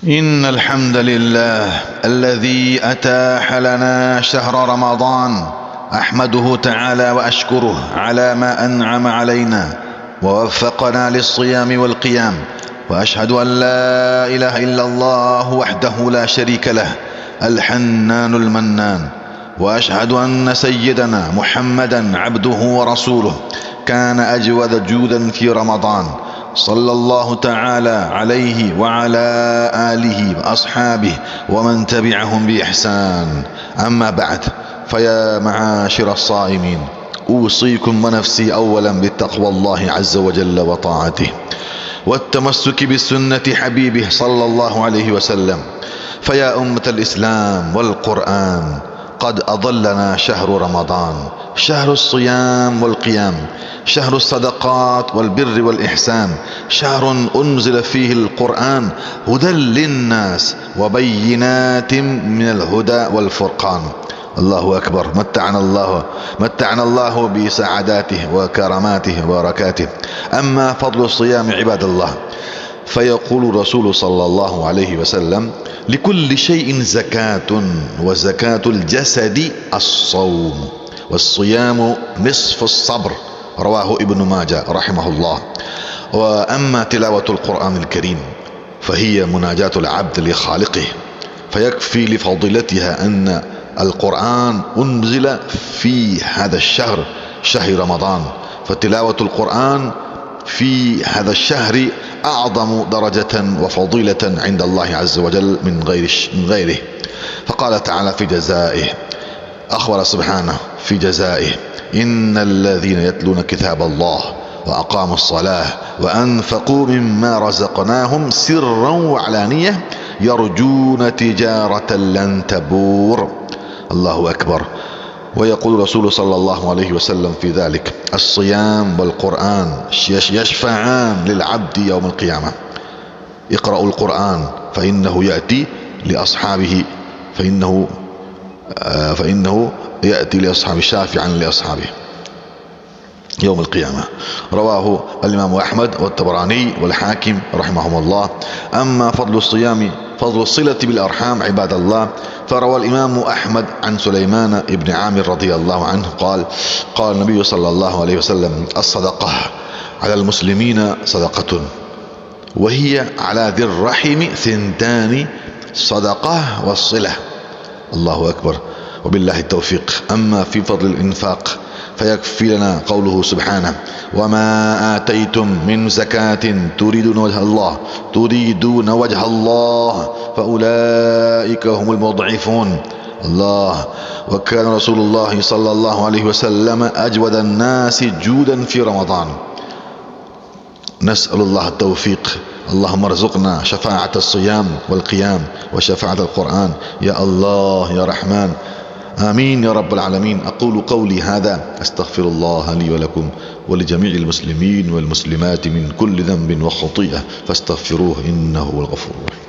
إن الحمد لله الذي أتاح لنا شهر رمضان، أحمده تعالى وأشكره على ما أنعم علينا ووفقنا للصيام والقيام، وأشهد أن لا إله إلا الله وحده لا شريك له الحنان المنان، وأشهد أن سيدنا محمدا عبده ورسوله كان أجود جودا في رمضان، صلى الله تعالى عليه وعلى آله وأصحابه ومن تبعهم بإحسان. أما بعد، فيا معاشر الصائمين، أوصيكم ونفسي أولا بتقوى الله عز وجل وطاعته والتمسك بسنة حبيبه صلى الله عليه وسلم. فيا أمة الإسلام والقرآن، قد أضلنا شهر رمضان، شهر الصيام والقيام، شهر الصدقات والبر والإحسان، شهر أنزل فيه القرآن هدى للناس وبينات من الهدى والفرقان. الله أكبر. متعنا الله بسعاداته وكراماته وبركاته. أما فضل الصيام عباد الله، فيقول الرسول صلى الله عليه وسلم: لكل شيء زكاة، وزكاة الجسد الصوم، والصيام نصف الصبر. رواه ابن ماجه رحمه الله. وأما تلاوة القرآن الكريم فهي مناجاة العبد لخالقه، فيكفي لفضيلتها أن القرآن أنزل في هذا الشهر، شهر رمضان، فتلاوة القرآن في هذا الشهر أعظم درجة وفضيلة عند الله عز وجل من غيره. فقال تعالى في جزائه، أخبر سبحانه في جزائه: إن الذين يتلون كتاب الله وأقاموا الصلاة وأنفقوا مما رزقناهم سرا وعلانية يرجون تجارة لن تبور. الله أكبر. ويقول الرسول صلى الله عليه وسلم في ذلك: الصيام والقرآن يشفعان للعبد يوم القيامة. اقرأوا القرآن فإنه يأتي لأصحابه، فإنه يأتي لأصحابه شافعا لأصحابه يوم القيامة. رواه الإمام أحمد والطبراني والحاكم رحمهم الله. أما فضل الصيام، فضل الصلة بالأرحام عباد الله، فروى الإمام أحمد عن سليمان بن عامر رضي الله عنه قال النبي صلى الله عليه وسلم: الصدقة على المسلمين صدقة، وهي على ذي الرحم ثنتان، صدقة والصلة. الله أكبر. وبالله التوفيق. أما في فضل الإنفاق فيكفي لنا قوله سبحانه: وما آتيتم من زكاة تريدون وجه الله فأولئك هم المضعفون. الله. وكان رسول الله صلى الله عليه وسلم أجود الناس جودا في رمضان. نسأل الله التوفيق. اللهم ارزقنا شفاعة الصيام والقيام وشفاعة القرآن يا الله يا رحمن، آمين يا رب العالمين. أقول قولي هذا، أستغفر الله لي ولكم ولجميع المسلمين والمسلمات من كل ذنب وخطيئة، فاستغفروه إنه هو الغفور الرحيم.